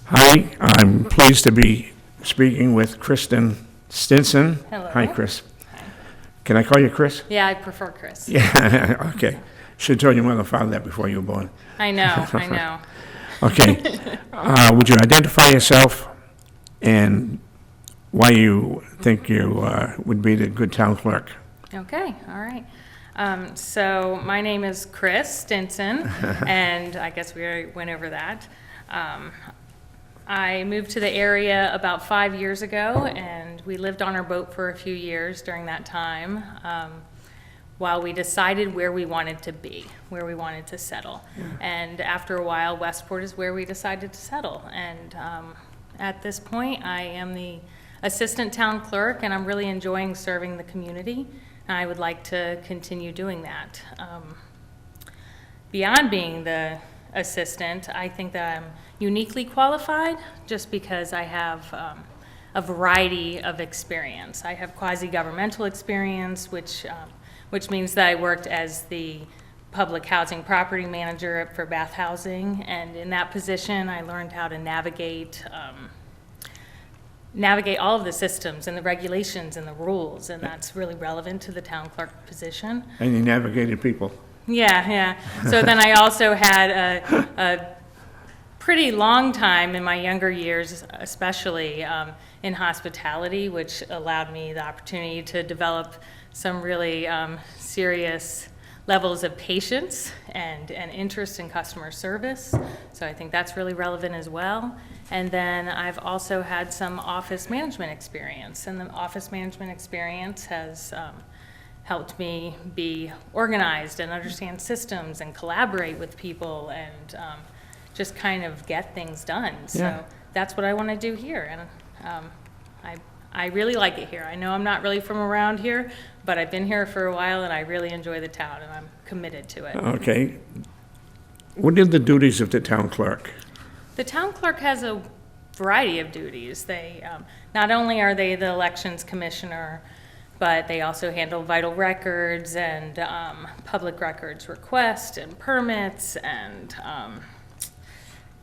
Hi, I'm pleased to be speaking with Kristen Stinson. Hello. Hi, Chris. Hi. Can I call you Chris? Yeah, I prefer Chris. Yeah, okay. Should have told your mother and father that before you were born. I know, I know. Okay. Would you identify yourself and why you think you would be the good town clerk? Okay, all right. So my name is Chris Stinson, and I guess we already went over that. I moved to the area about 5 years ago, and we lived on our boat for a few years during that time, while we decided where we wanted to be, where we wanted to settle. And after a while, Westport is where we decided to settle. And at this point, I am the assistant town clerk, and I'm really enjoying serving the community. And I would like to continue doing that. Beyond being the assistant, I think that I'm uniquely qualified just because I have a variety of experience. I have quasi-governmental experience, which means that I worked as the public housing property manager for Bath Housing, and in that position I learned how to navigate all of the systems and the regulations and the rules, and that's really relevant to the town clerk position. And you navigated people. Yeah. So then I also had a pretty long time in my younger years, especially in hospitality, which allowed me the opportunity to develop some really serious levels of patience and interest in customer service. So I think that's really relevant as well. And then I've also had some office management experience, and the office management experience has helped me be organized and understand systems and collaborate with people and just kind of get things done. Yeah. So that's what I want to do here, and I really like it here. I know I'm not really from around here, but I've been here for a while, and I really enjoy the town, and I'm committed to it. Okay. What are the duties of the town clerk? The town clerk has a variety of duties. They not only are they the elections commissioner, but they also handle vital records and public records requests and permits, and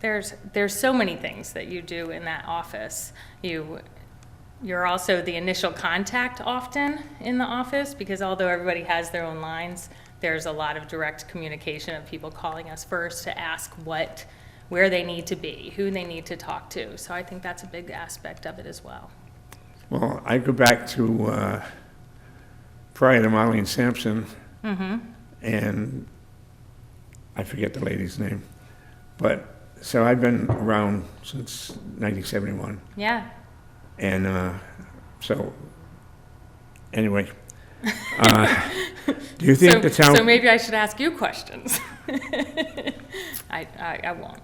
there's so many things that you do in that office. You're also the initial contact often in the office, because although everybody has their own lines, there's a lot of direct communication of people calling us first to ask where they need to be, who they need to talk to. So I think that's a big aspect of it as well. Well, I go back to prior to Marlene Sampson, and I forget the lady's name, but so I've been around since 1971. Yeah. And so, anyway, do you think the town... So maybe I should ask you questions. I won't.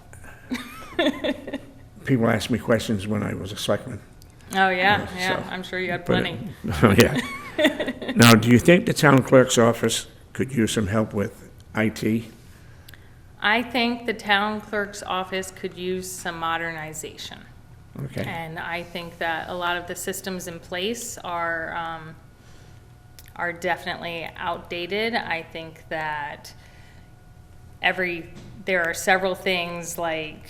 People asked me questions when I was a selectman. Oh, yeah, So, I'm sure you had plenty. Oh, yeah. Now, do you think the town clerk's office could use some help with IT? I think the town clerk's office could use some modernization. Okay. And I think that a lot of the systems in place are definitely outdated. I think that there are several things like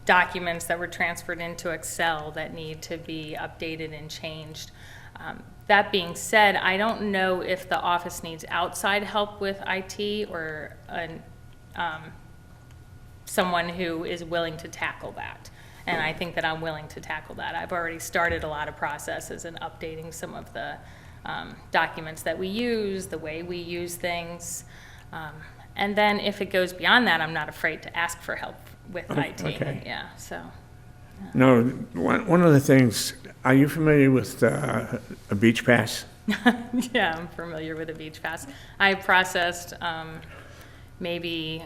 documents that were transferred into Excel that need to be updated and changed. That being said, I don't know if the office needs outside help with IT or someone who is willing to tackle that. And I think that I'm willing to tackle that. I've already started a lot of processes in updating some of the documents that we use, the way we use things. And then if it goes beyond that, I'm not afraid to ask for help with IT. Okay. Yeah, so. No, one of the things, are you familiar with a beach pass? Yeah, I'm familiar with a beach pass. I processed maybe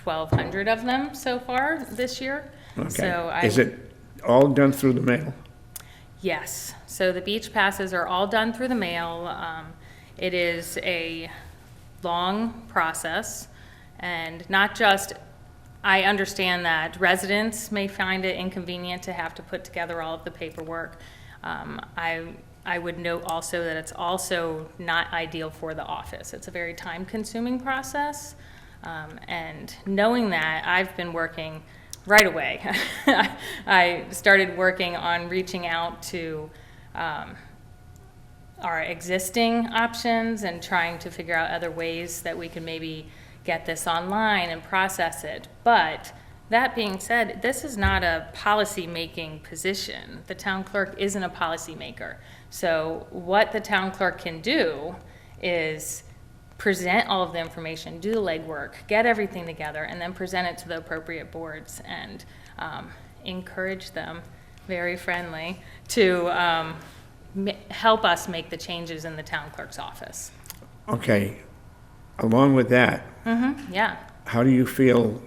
1,200 of them so far this year. Okay. So Is it all done through the mail? Yes. So the beach passes are all done through the mail. It is a long process, and not just, I understand that residents may find it inconvenient to have to put together all of the paperwork. I would note also that it's also not ideal for the office. It's a very time-consuming process. And knowing that, I've been working right away. I started working on reaching out to our existing options and trying to figure out other ways that we could maybe get this online and process it. But that being said, this is not a policy-making position. The town clerk isn't a policymaker. So what the town clerk can do is present all of the information, do the legwork, get everything together, and then present it to the appropriate boards and encourage them, very friendly, to help us make the changes in the town clerk's office. Okay, along with that, Yeah. how do you feel?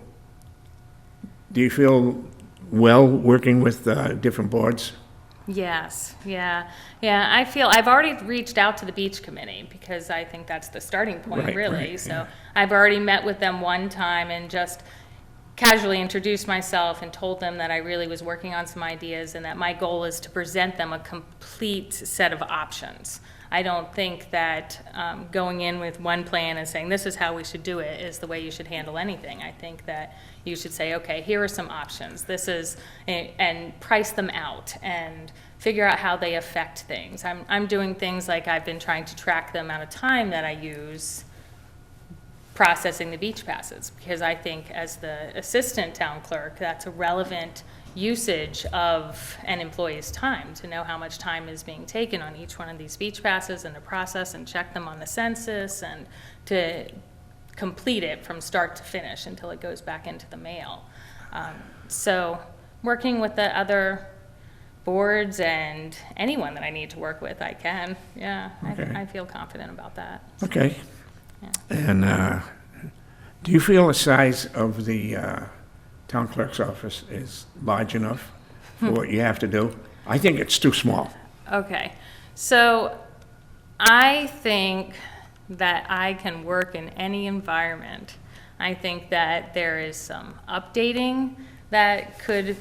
Do you feel well working with different boards? Yes, yeah. I feel I've already reached out to the beach committee because I think that's the starting point, Right, really. right, So yeah. I've already met with them one time and just casually introduced myself and told them that I really was working on some ideas and that my goal is to present them a complete set of options. I don't think that going in with one plan and saying this is how we should do it is the way you should handle anything. I think that you should say, okay, here are some options. This is, and price them out and figure out how they affect things. I'm doing things like I've been trying to track the amount of time that I use processing the beach passes, because I think as the assistant town clerk, that's a relevant usage of an employee's time, to know how much time is being taken on each one of these beach passes and to process and check them on the census and to complete it from start to finish until it goes back into the mail. So working with the other boards and anyone that I need to work with, I can. Yeah, Okay. I feel confident about that. Okay. Yeah. And do you feel the size of the town clerk's office is large enough for what you have to do? I think it's too small. Okay, so I think that I can work in any environment. I think that there is some updating that could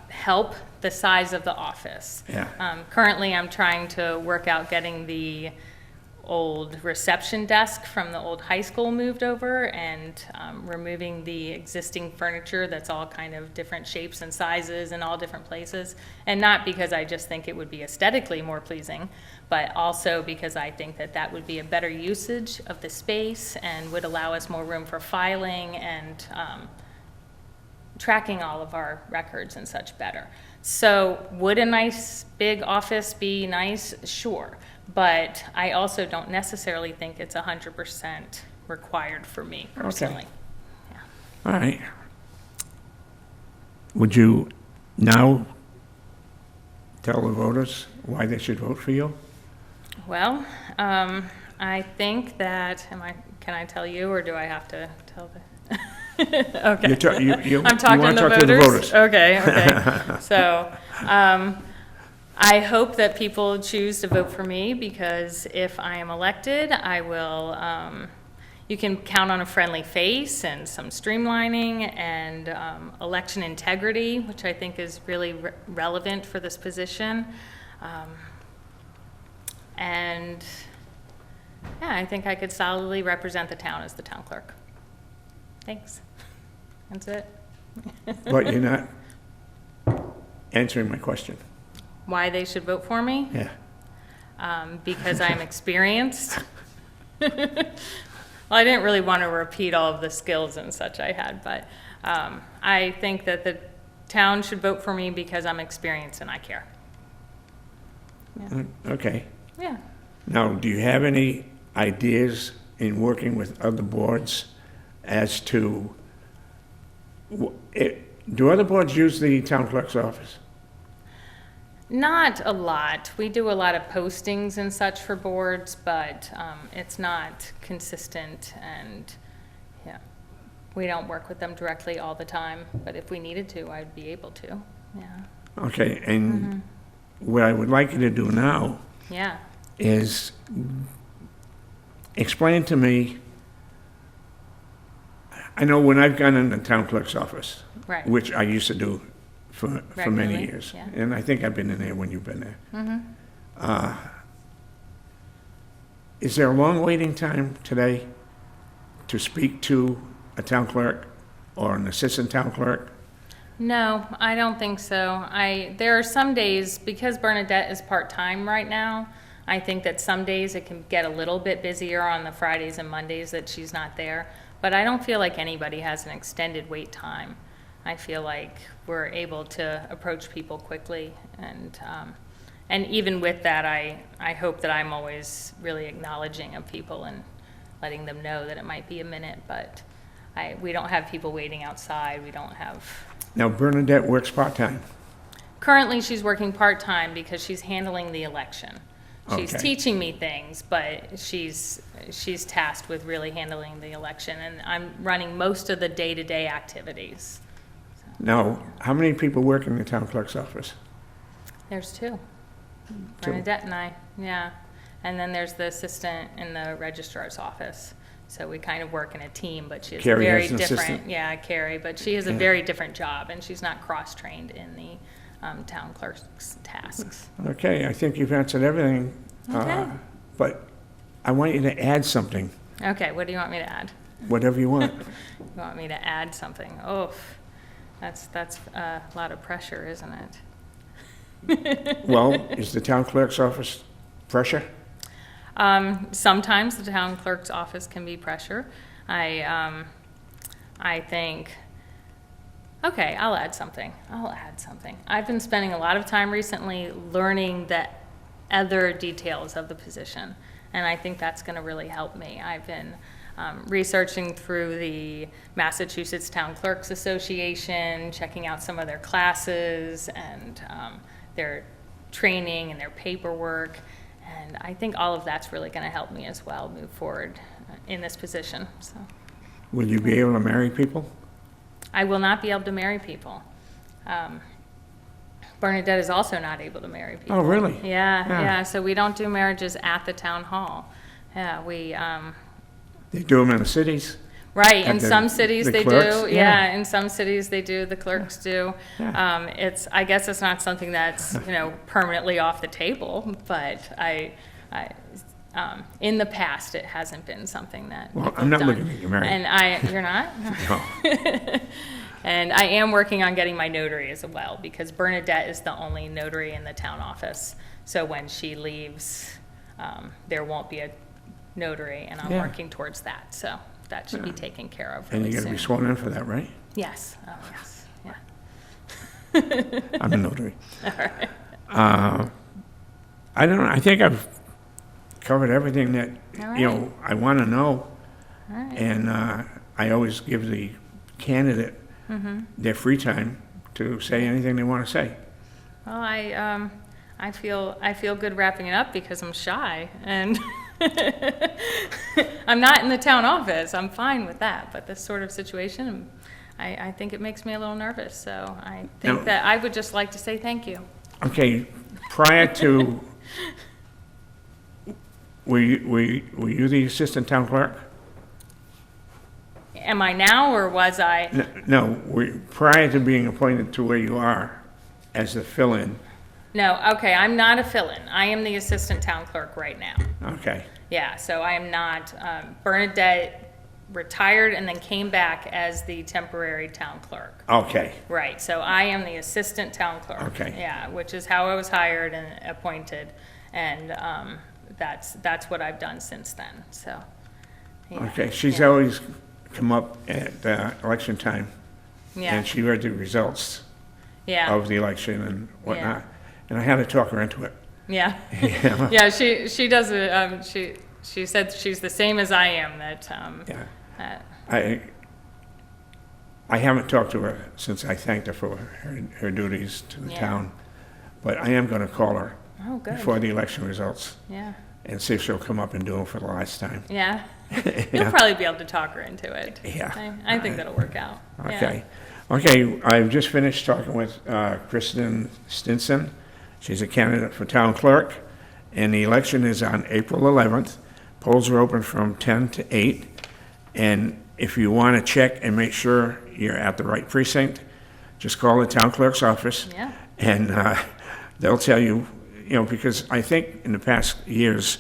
help the size of the office. Yeah. Currently, I'm trying to work out getting the old reception desk from the old high school moved over and removing the existing furniture that's all kind of different shapes and sizes in all different places. And not because I just think it would be aesthetically more pleasing, but also because I think that that would be a better usage of the space and would allow us more room for filing and tracking all of our records and such better. So would a nice big office be nice? Sure. But I also don't necessarily think it's 100% required for me personally. Yeah. All right. Would you now tell the voters why they should vote for you? Well, I think that, can I tell you, or do I have to tell the? Okay. I'm talking want to to talk to the voters. Okay. So, I hope that people choose to vote for me because if I am elected, I will, you can count on a friendly face and some streamlining and election integrity, which I think is really relevant for this position. And yeah, I think I could solidly represent the town as the town clerk. Thanks. That's it. But you're not answering my question. Why they should vote for me? Yeah. Because I'm experienced. Well, I didn't really want to repeat all of the skills and such I had, but I think that the town should vote for me because I'm experienced and I care. Yeah. Okay. Yeah. Now, do you have any ideas in working with other boards as to, do other boards use the town clerk's office? Not a lot. We do a lot of postings and such for boards, but it's not consistent and yeah, we don't work with them directly all the time, but if we needed to, I'd be able to, yeah. Okay, and what I would like you to do now Yeah, is explain to me, I know when I've gone in the town clerk's office, right. which I used to do for many Regularly, years, yeah. and I think I've been in there when you've been there. Is there a long waiting time today to speak to a town clerk or an assistant town clerk? No, I don't think so. There are some days, because Bernadette is part-time right now, I think that some days it can get a little bit busier on the Fridays and Mondays that she's not there. But I don't feel like anybody has an extended wait time. I feel like we're able to approach people quickly, and even with that, I hope that I'm always really acknowledging of people and letting them know that it might be a minute, but we don't have people waiting outside. We don't have. Now Bernadette works part-time. Currently, she's working part-time because she's handling the election. She's Okay. teaching me things, but she's tasked with really handling the election, and I'm running most of the day-to-day activities. Now, how many people work in the town clerk's office? There's two. Two. Bernadette and I, yeah. And then there's the assistant in the registrar's office. So we kind of work in a team, but she has Carrie a very has an different, assistant? yeah, Carrie, but she has a Yeah. very different job, and she's not cross-trained in the town clerk's tasks. Okay, I think you've answered everything. Okay. But I want you to add something, Okay, what do you want me to add? whatever you want. You want me to add something? Oh, that's a lot of pressure, isn't it? Well, is the town clerk's office pressure? Sometimes the town clerk's office can be pressure. I think, okay, I'll add something. I've been spending a lot of time recently learning the other details of the position, and I think that's going to really help me. I've been researching through the Massachusetts Town Clerks Association, checking out some of their classes and their training and their paperwork. And I think all of that's really going to help me as well move forward in this position. So Will you be able to marry people? I will not be able to marry people. Bernadette is also not able to marry people. Oh, really? Yeah, Yeah. yeah. So we don't do marriages at the town hall. Yeah, They do them in the cities? right. At In the- some cities the they clerks? do. Yeah. Yeah. In some cities they do. The clerks do. Yeah. I guess it's not something that's permanently off the table, but in the past it hasn't been something that. Well, people I'm not have done. looking at you married. And you're not. No. And I am working on getting my notary as well, because Bernadette is the only notary in the town office. So when she leaves, there won't be a notary, and I'm Yeah. working towards that. So that should be taken care of And really you're going to be soon. sworn in for that, right? Yes, oh, yes, yeah. I'm a notary. All right. I don't know, I think I've covered everything that, All I want to know. All right. And I always give the candidate Mm-hmm. their free time to say anything they want to say. Well, I feel good wrapping it up because I'm shy, and I'm not in the town office. I'm fine with that, but this sort of situation, I think it makes me a little nervous. So I think No. that I would just like to say thank you. Okay, prior to, were you the assistant town clerk? Am I now, or was I? No, prior to being appointed to where you are as the fill-in. No, okay, I'm not a fill-in. I am the assistant town clerk right now. Okay, Yeah, so I am not. Bernadette retired and then came back as the temporary town clerk. okay, Right, so I am the assistant town clerk. Okay. Yeah, which is how I was hired and appointed, and that's what I've done since then, so. yeah. okay. She's Yeah. always come up at election time, Yeah, and she read the results yeah, of the election and whatnot. And I had to talk her into it. yeah. Yeah. Yeah, she does it, she said she's the same as I am, that, Yeah. I haven't talked to her since I thanked her for her duties to the Yeah. town, but I am going to call her oh, good, before the election results yeah, and see if she'll come up and do them for the last time. yeah. You'll probably be able to talk her into it. Yeah. I think that'll work out. Yeah. Okay. Okay, I've just finished talking with Kristen Stinson. She's a candidate for town clerk, and the election is on April 11th. Polls are open from 10 to 8, and if you want to check and make sure you're at the right precinct, just call the town clerk's office. Yeah. And they'll tell you, because I think in the past years,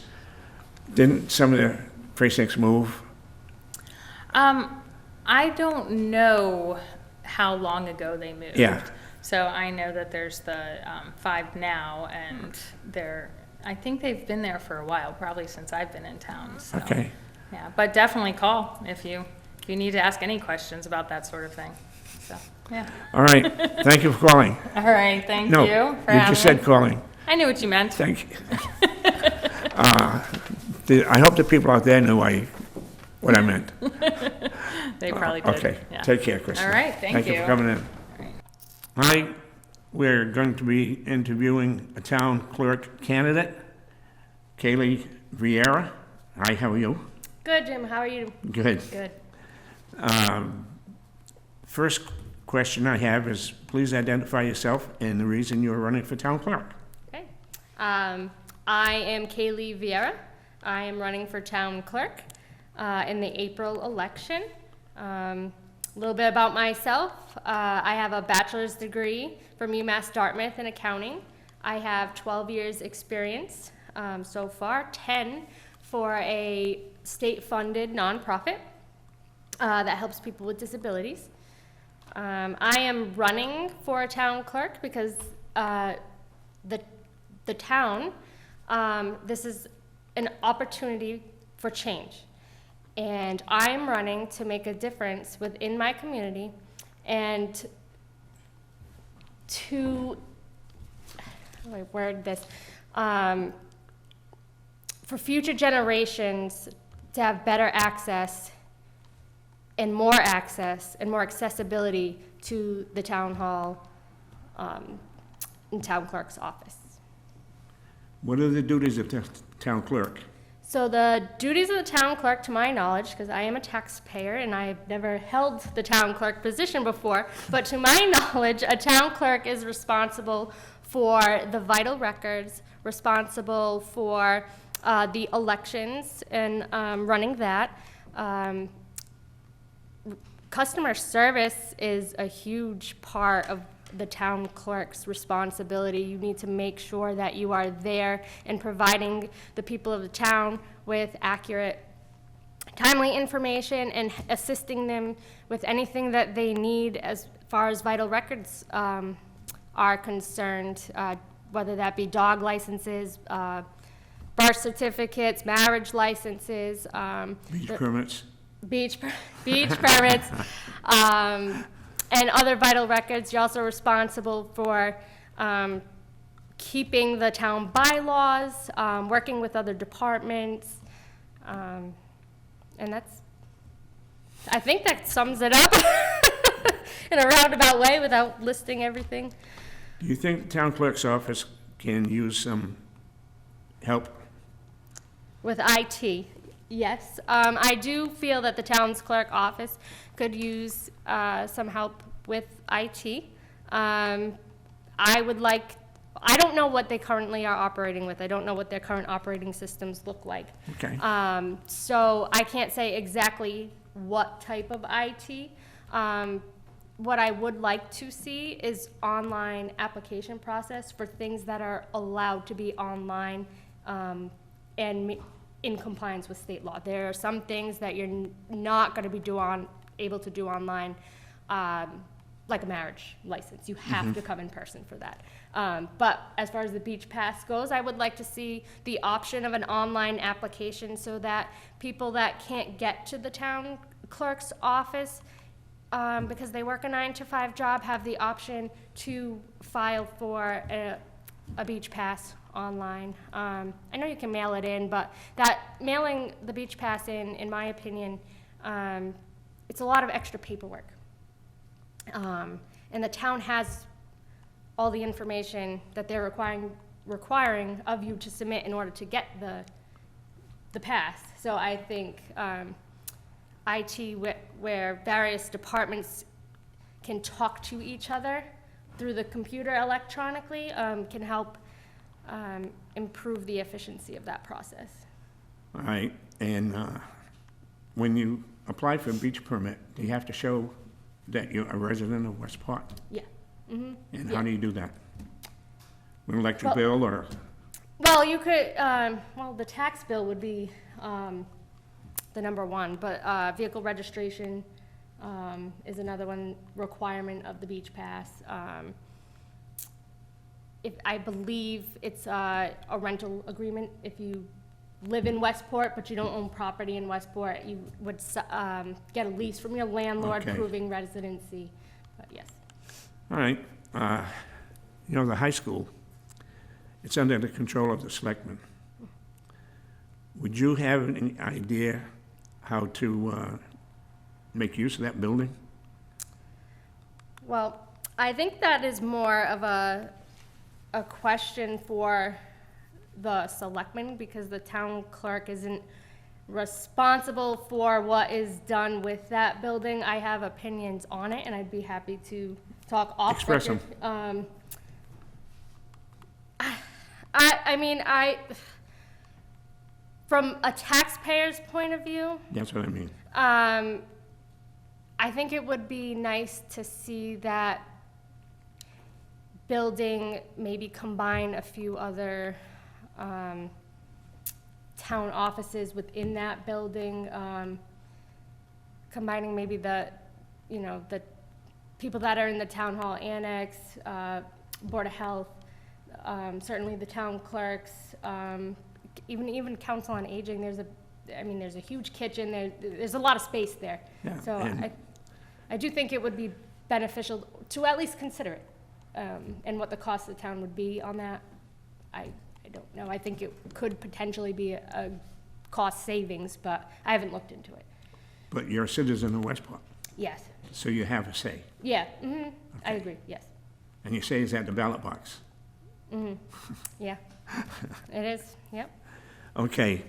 didn't some of the precincts move? I don't know how long ago they moved. Yeah. So I know that there's the 5 now, and I think they've been there for a while, probably since I've been in town. So, Okay. yeah, but definitely call if you need to ask any questions about that sort of thing. So, yeah. All right, thank you for calling. All right, thank No, you for you having just said me. calling. I knew what you meant. Thank you. I hope the people out there knew what I meant. They probably did. Okay, Yeah. take care, Kristen. All right, thank Thank you you. for coming in. Tonight, we're going to be interviewing a town clerk candidate, Kaylee Vieira. Hi, how are you? Good, Jim. How are you? Good. Good. First question I have is, please identify yourself and the reason you're running for town clerk. Okay. I am Kaylee Vieira. I am running for town clerk in the April election. A little bit about myself. I have a bachelor's degree from UMass Dartmouth in accounting. I have 12 years experience so far, 10 for a state-funded nonprofit that helps people with disabilities. I am running for a town clerk because the town, this is an opportunity for change. And I'm running to make a difference within my community and to, how do I word this? For future generations to have better access and more accessibility to the town hall and town clerk's office. What are the duties of the town clerk? So the duties of the town clerk, to my knowledge, because I am a taxpayer and I've never held the town clerk position before, but to my knowledge, a town clerk is responsible for the vital records, responsible for the elections and running that. Customer service is a huge part of the town clerk's responsibility. You need to make sure that you are there and providing the people of the town with accurate, timely information and assisting them with anything that they need as far as vital records are concerned, whether that be dog licenses, birth certificates, marriage licenses, Beach permits? beach permits, and other vital records. You're also responsible for keeping the town bylaws, working with other departments, and I think that sums it up in a roundabout way without listing everything. Do you think the town clerk's office can use some help? With IT, yes. I do feel that the town's clerk office could use some help with IT. I don't know what they currently are operating with. I don't know what their current operating systems look like. Okay. So I can't say exactly what type of IT. What I would like to see is online application process for things that are allowed to be online and in compliance with state law. There are some things that you're not going to be able to do online, like a marriage license. You have to come in person for that. But as far as the beach pass goes, I would like to see the option of an online application so that people that can't get to the town clerk's office because they work a 9-to-5 job have the option to file for a beach pass online. I know you can mail it in, but that mailing the beach pass in my opinion, it's a lot of extra paperwork. And the town has all the information that they're requiring of you to submit in order to get the pass. So I think IT, where various departments can talk to each other through the computer electronically, can help improve the efficiency of that process. All right, and when you apply for a beach permit, do you have to show that you're a resident of West Park? Yeah. Mm-hmm. And Yeah. how do you do that? With an electric Well- bill or? Well, you could, the tax bill would be the number one, but vehicle registration, is another one requirement of the beach pass. If, I believe it's a rental agreement. If you live in Westport, but you don't own property in Westport, you would get a lease from your landlord Okay. proving residency, but yes. All right. You know, the high school, it's under the control of the selectmen. Would you have any idea how to make use of that building? Well, I think that is more of a question for the selectmen, because the town clerk isn't responsible for what is done with that building. I have opinions on it, and I'd be happy to talk off Express record. them. I mean, from a taxpayer's point of view, That's what I mean. I think it would be nice to see that building maybe combine a few other town offices within that building, combining maybe the people that are in the town hall annex, Board of Health, certainly the town clerks, even Council on Aging. There's a huge kitchen there. There's a lot of space there. Yeah, So and- I do think it would be beneficial to at least consider it. And what the cost of the town would be on that, I don't know. I think it could potentially be a cost savings, but I haven't looked into it. But you're a citizen of Westport, Yes, so you have a say. yeah, I Okay. agree, yes. And your say is at the ballot box. Yeah, it is, yep, Okay.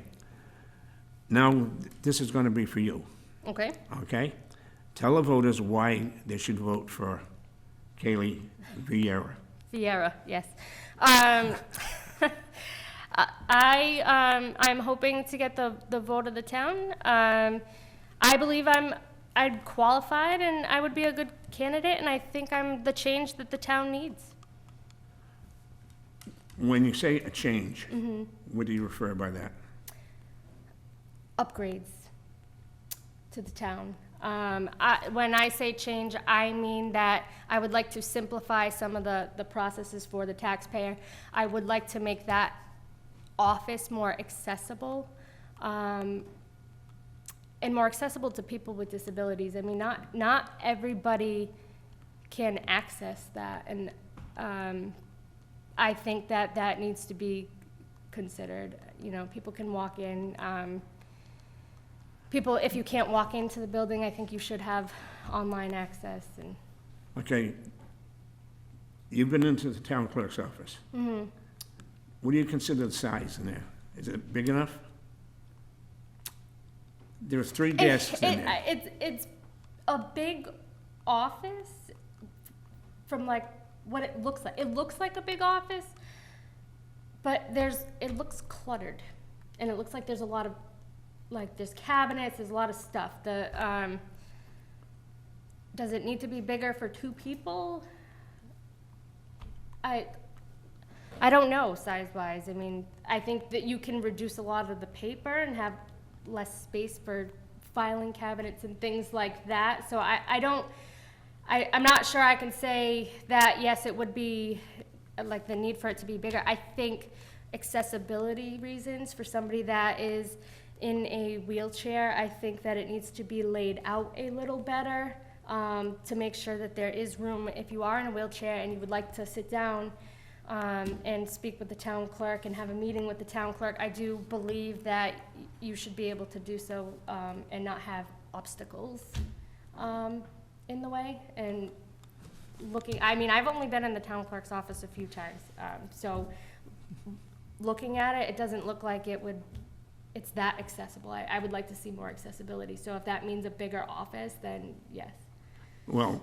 Now, this is going to be for you, okay. okay? Tell the voters why they should vote for Kaylee Vieira. Vieira, yes. I'm hoping to get the vote of the town. I believe I'm qualified and I would be a good candidate, and I think I'm the change that the town needs. When you say a change, what do you refer by that? Upgrades to the town. When I say change, I mean that I would like to simplify some of the processes for the taxpayer. I would like to make that office more accessible, and more accessible to people with disabilities. I mean, not everybody can access that, and I think that needs to be considered. You know, people can walk in. People, if you can't walk into the building, I think you should have online access. And Okay. You've been into the town clerk's office. What do you consider the size in there? Is it big enough? There's 3 desks in there. it's a big office from like what it looks like. It looks like a big office, but it looks cluttered, and it looks like there's a lot of, like, there's cabinets, there's a lot of stuff. Does it need to be bigger for 2 people? I don't know size-wise. I mean, I think that you can reduce a lot of the paper and have less space for filing cabinets and things like that. So I'm not sure I can say that, yes, it would be, like, the need for it to be bigger. I think accessibility reasons for somebody that is in a wheelchair, I think that it needs to be laid out a little better, to make sure that there is room. If you are in a wheelchair and you would like to sit down and speak with the town clerk and have a meeting with the town clerk, I do believe that you should be able to do so, and not have obstacles in the way. And I mean, I've only been in the town clerk's office a few times, so looking at it, it doesn't look like it's that accessible. I would like to see more accessibility. So if that means a bigger office, then yes. Well,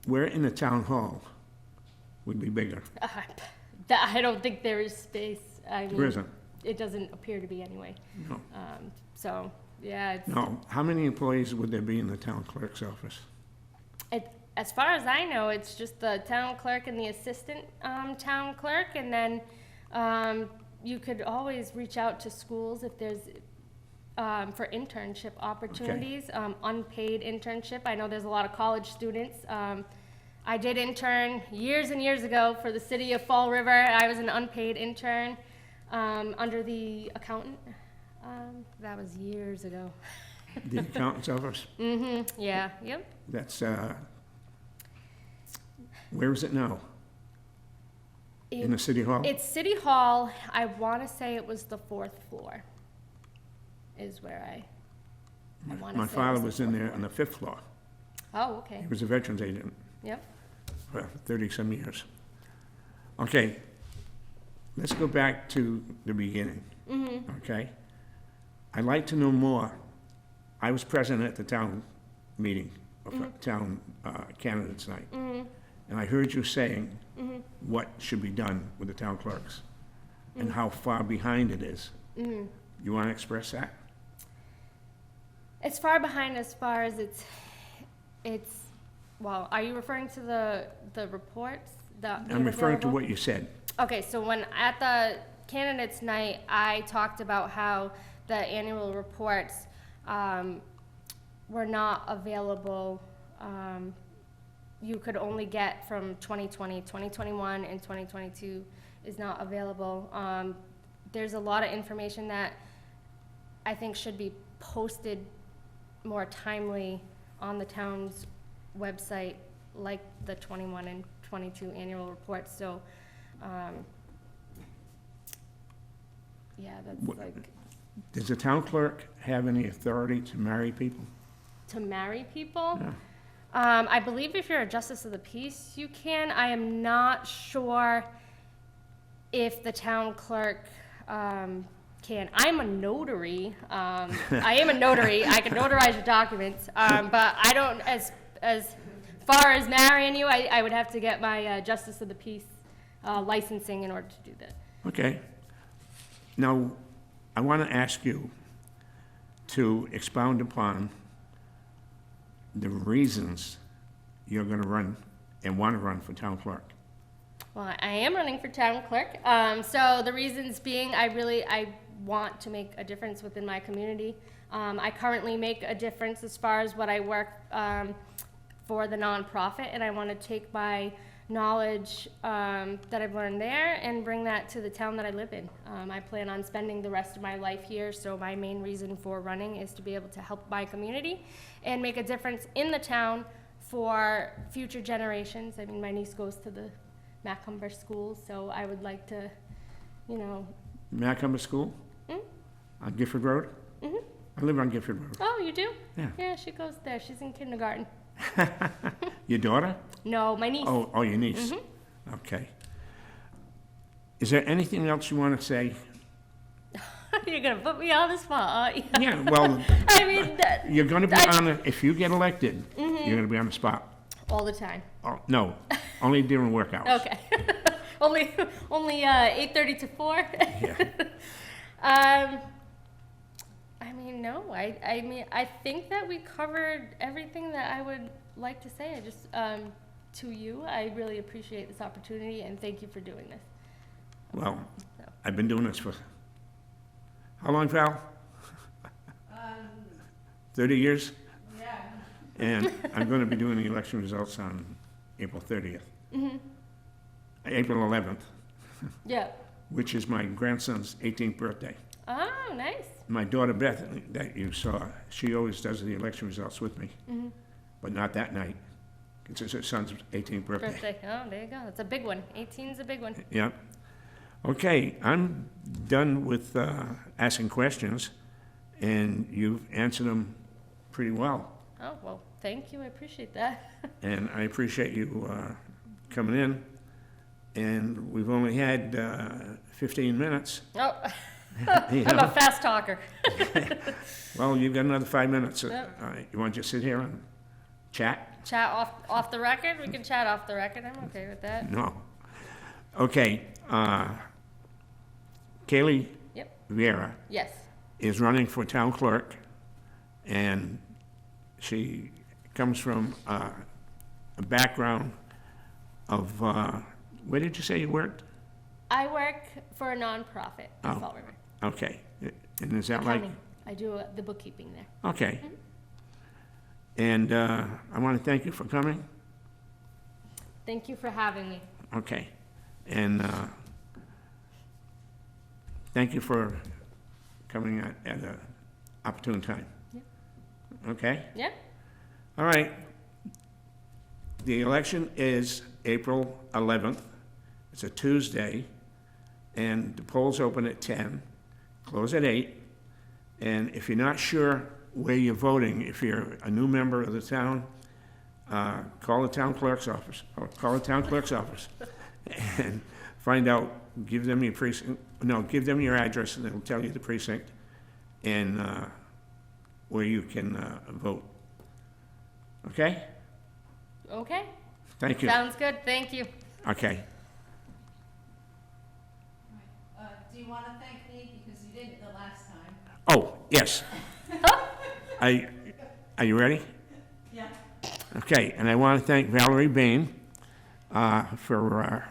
where in the town hall would be bigger? I don't think there is space. I mean, There isn't? It doesn't appear to be anyway. No. So, yeah, No. How many employees would there be in the town clerk's office? as far as I know, it's just the town clerk and the assistant town clerk, and then you could always reach out to schools if there's for internship opportunities, unpaid internship. I know there's a lot of college students. I did intern years and years ago for the city of Fall River. I was an unpaid intern under the accountant. That was years ago. The accountant's office? Mm-hmm, yeah, yep. That's, where is it now? In the city hall? It's City Hall. I want to say it was the 4th floor is where I want to say. My father it was the in 4th there floor. on the 5th floor. Oh, okay. He was a veterans agent Yep. for 30-some years. Okay, let's go back to the beginning, okay? I'd like to know more. I was present at the town meeting, town candidates night, and I heard you saying what should be done with the town clerks and how far behind it is. You want to express that? It's far behind as far as it's, well, are you referring to the reports? I'm referring to what you said. Okay, so when at the candidates night, I talked about how the annual reports were not available. You could only get from 2020, 2021, and 2022 is not available. There's a lot of information that I think should be posted more timely on the town's website, like the 21 and 22 annual reports. So, yeah, that's like, Does the town clerk have any authority to marry people? to marry people. Yeah. I believe if you're a justice of the peace, you can. I am not sure if the town clerk can. I'm a notary. I am a notary. I can notarize your documents, but I don't, as far as marrying you, I would have to get my justice of the peace licensing in order to do that. Okay. Now, I want to ask you to expound upon the reasons you're going to run and want to run for town clerk. Well, I am running for town clerk. So the reasons being, I want to make a difference within my community. I currently make a difference as far as what I work for the nonprofit, and I want to take my knowledge that I've learned there and bring that to the town that I live in. I plan on spending the rest of my life here, so my main reason for running is to be able to help my community and make a difference in the town for future generations. I mean, my niece goes to the Macomber School, so I would like to, Macomber School? On Gifford Road? I live on Gifford Road. Oh, you do? Yeah. Yeah, she goes there. She's in kindergarten. Your daughter? No, my niece. Oh, your niece. Okay. Is there anything else you want to say? You're gonna put me on the spot, aren't you? Yeah, well, I mean, you're going to be on the, if you get elected, you're going to be on the spot. all the time. Oh, no, only during work hours. Okay. only 8:30 to 4. Yeah. I mean, no. I think that we covered everything that I would like to say. I just to you, I really appreciate this opportunity and thank you for doing this. Well, I've been doing this for, how long, Val? 30 years? Yeah. And I'm going to be doing the election results on April 30th. April 11th, Yeah. which is my grandson's 18th birthday. Oh, nice. My daughter Beth, that you saw, she always does the election results with me, but not that night. It's her son's 18th birthday. Birthday. Oh, there you go. That's a big one. 18's a big one. Yep. Okay, I'm done with asking questions, and you've answered them pretty well. Oh, well, thank you. I appreciate that. And I appreciate you coming in. And we've only had 15 minutes. Oh, You I'm know? a fast talker. Well, you've got another 5 minutes. Yep. You want to just sit here and chat? Chat off the record? We can chat off the record. I'm okay with that. No. Okay. Kaylee Yep. Vieira Yes. is running for town clerk, and she comes from a background of, where did you say you worked? I work for a nonprofit in Oh. Fall River. Okay. And is that like, I do the bookkeeping there. Okay. And I want to thank you for coming. Thank you for having me. Okay. And thank you for coming at an opportune time. Okay? Yeah? All right. The election is April 11th. It's a Tuesday, and the polls open at 10, close at 8. And if you're not sure where you're voting, if you're a new member of the town, call the town clerk's office, and find out, give them your precinct, no, give them your address, and they'll tell you the precinct and where you can vote. Okay? Okay. Thank you. Sounds good. Thank you. Okay. Do you want to thank me, because you didn't the last time? Oh, yes. Are you ready? Yeah. Okay, and I want to thank Valerie Bain for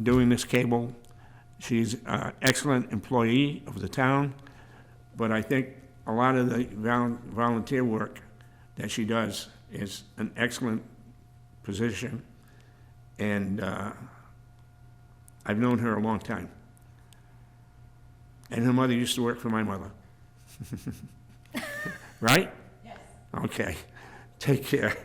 doing this cable. She's an excellent employee of the town, but I think a lot of the volunteer work that she does is an excellent position, and I've known her a long time. And her mother used to work for my mother. Right? Yes. Okay. Take care.